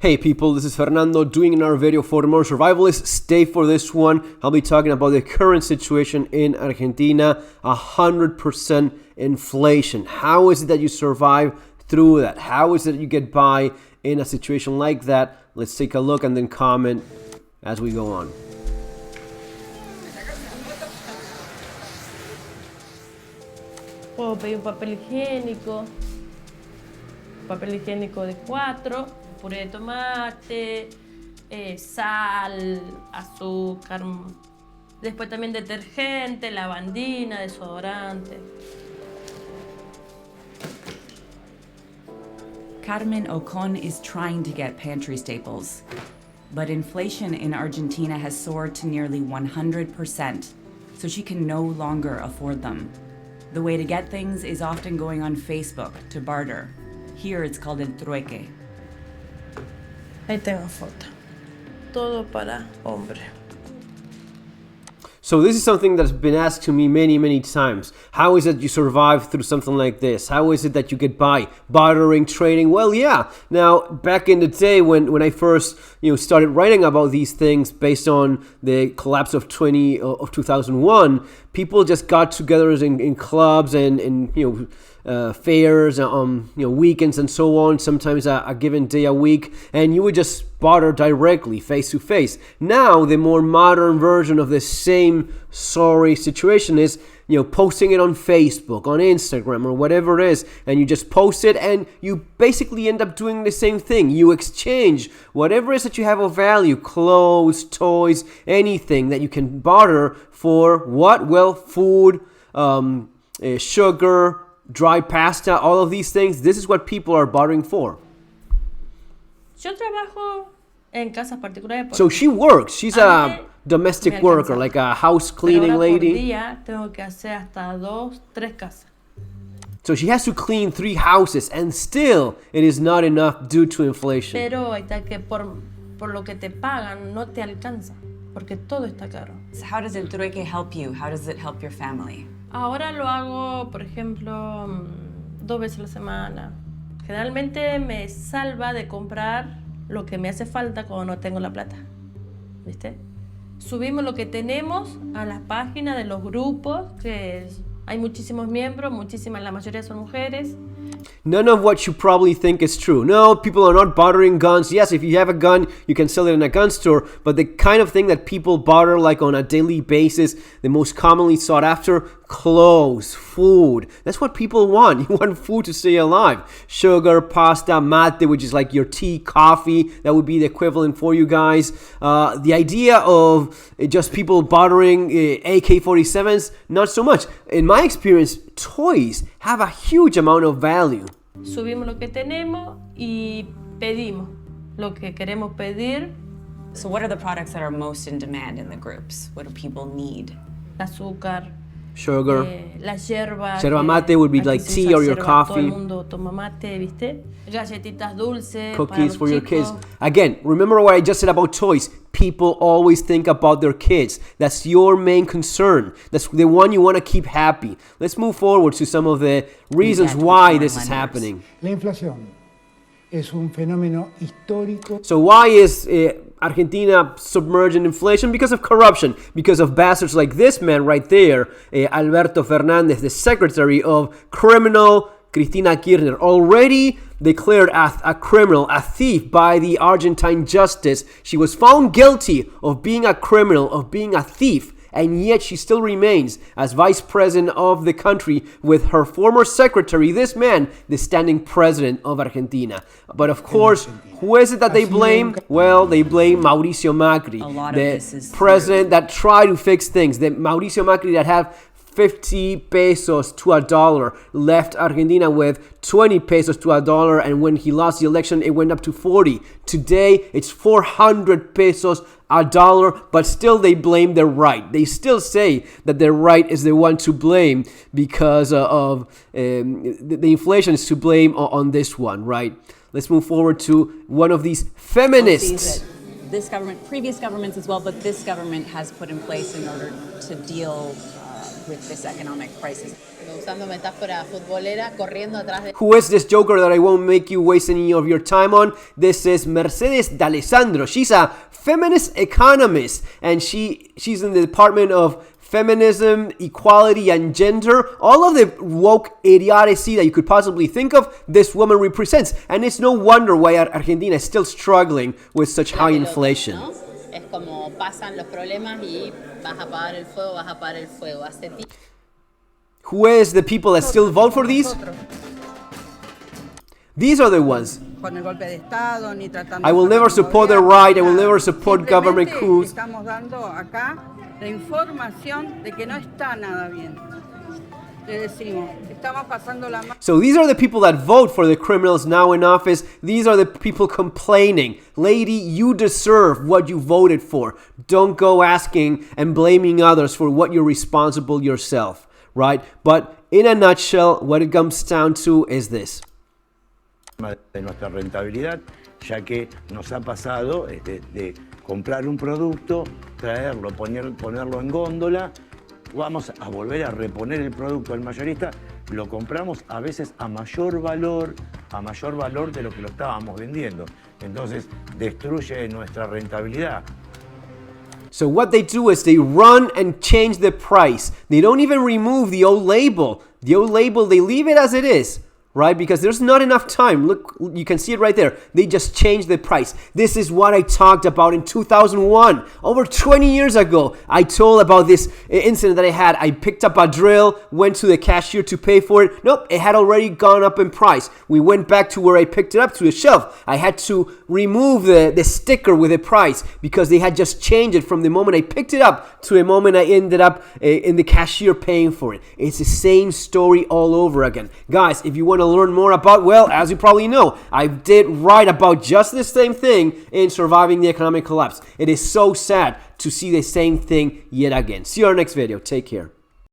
Hey people, this is Fernando doing another video for the Modern Survivalists. Stay for this one. I'll be talking about the current situation in Argentina, 100% inflation. How is it that you survive through that? How is it that you get by in a situation like that? Let's take a look and then comment as we go on. Puedo pedir un papel higiénico de 4, puré de tomate, sal, azúcar, después también detergente, lavandina, desodorante. Carmen Ocon is trying to get pantry staples, but inflation in Argentina has soared to nearly 100%, so she can no longer afford them. The way to get things is often going on Facebook to barter. Here it's called el trueque. Ahí tengo foto. Todo para hombre. So this is something that's been asked to me many times. How is it you survive through something like this? How is it that you get by? Bartering, trading? Well, yeah. Now, back in the day when I first started writing about these things based on the collapse of 2001, people just got together in clubs and fairs, weekends and so on, sometimes a given day a week, and you would just barter directly, face to face. Now, the more modern version of the same sorry situation is, posting it on Facebook, on Instagram, or whatever it is, and you just post it, and you basically end up doing the same thing. You exchange whatever it is that you have of value, clothes, toys, anything that you can barter for what? Well, food, sugar, dry pasta, all of these things. This is what people are bartering for. Yo trabajo en casas particulares. So she works. She's a domestic worker, like a house cleaning lady. Por día tengo que hacer hasta 2, 3 casas. So she has to clean 3 houses, and still it is not enough due to inflation. Pero está que por lo que te pagan no te alcanza, porque todo está caro. So how does el trueque help you? How does it help your family? Ahora lo hago, por ejemplo, 2 veces a la semana. Generalmente me salva de comprar lo que me hace falta cuando no tengo la plata. ¿Viste? Subimos lo que tenemos a las páginas de los grupos, que hay muchísimos miembros, la mayoría son mujeres. None of what you probably think is true. No, people are not bartering guns. Yes, if you have a gun, you can sell it in a gun store, but the kind of thing that people barter like on a daily basis, the most commonly sought after, clothes, food. That's what people want. You want food to stay alive. Sugar, pasta, mate, which is like your tea, coffee. That would be the equivalent for you guys. The idea of just people bartering AK-47s, not so much. In my experience, toys have a huge amount of value. Subimos lo que tenemos y pedimos lo que queremos pedir. So what are the products that are most in demand in the groups? What do people need? Azúcar, sugar, la yerba. Yerba mate would be like tea or your coffee. Todo el mundo toma mate, ¿viste? Galletitas dulces. Cookies for your kids. Again, remember what I just said about toys. People always think about their kids. That's your main concern. That's the one you want to keep happy. Let's move forward to some of the reasons why this is happening. La inflación es un fenómeno histórico. So why is Argentina submerged in inflation? Because of corruption, because of bastards like this man right there, Alberto Fernández, the secretary of criminal Cristina Kirchner, already declared a criminal, a thief by the Argentine justice. She was found guilty of being a criminal, of being a thief, and yet she still remains as vice president of the country with her former secretary, this man, the standing president of Argentina. But of course, who is it that they blame? Well, they blame Mauricio Macri, the president that tried to fix things. The Mauricio Macri that had 50 pesos to a dollar, left Argentina with 20 pesos to a dollar, and when he lost the election, it went up to 40. Today, it's 400 pesos a dollar, but still they blame the right. They still say that the right is the one to blame because of the inflation is to blame on this one, right? Let's move forward to one of these feminists. This government, previous governments as well, but this government has put in place in order to deal with this economic crisis. Usando metáfora futbolera, corriendo atrás de... Who is this joker that I won't make you waste any of your time on? This is Mercedes D'Alessandro. She's a feminist economist, and she's in the Department of Feminism, Equality, and Gender. All of the woke idiocy that you could possibly think of, this woman represents. And it's no wonder why Argentina is still struggling with such high inflation. ¿No? Es como pasan los problemas y vas a apagar el fuego, vas a apagar el fuego. Who is the people that still vote for these? These are the ones. I will never support the right, I will never support government coups. Estamos dando acá la información de que no está nada bien. Le decimos, estamos pasando la... So these are the people that vote for the criminals now in office. These are the people complaining. Lady, you deserve what you voted for. Don't go asking and blaming others for what you're responsible yourself, right? But in a nutshell, what it comes down to is this. De nuestra rentabilidad, ya que nos ha pasado de comprar un producto, traerlo, ponerlo en góndola, vamos a volver a reponer el producto al mayorista, lo compramos a veces a mayor valor de lo que lo estábamos vendiendo. Entonces destruye nuestra rentabilidad. So what they do is they run and change the price. They don't even remove the old label. The old label, they leave it as it is. Right? Because there's not enough time. Look, you can see it right there. They just changed the price. This is what I talked about in 2001. Over 20 years ago, I told about this incident that I had. I picked up a drill, went to the cashier to pay for it. Nope, it had already gone up in price. We went back to where I picked it up, to the shelf. I had to remove the sticker with the price because they had just changed it from the moment I picked it up to the moment I ended up in the cashier paying for it. It's the same story all over again. Guys, if you want to learn more about, well, as you probably know, I did write about just the same thing in Surviving the Economic Collapse. It is so sad to see the same thing yet again. See you in our next video. Take care.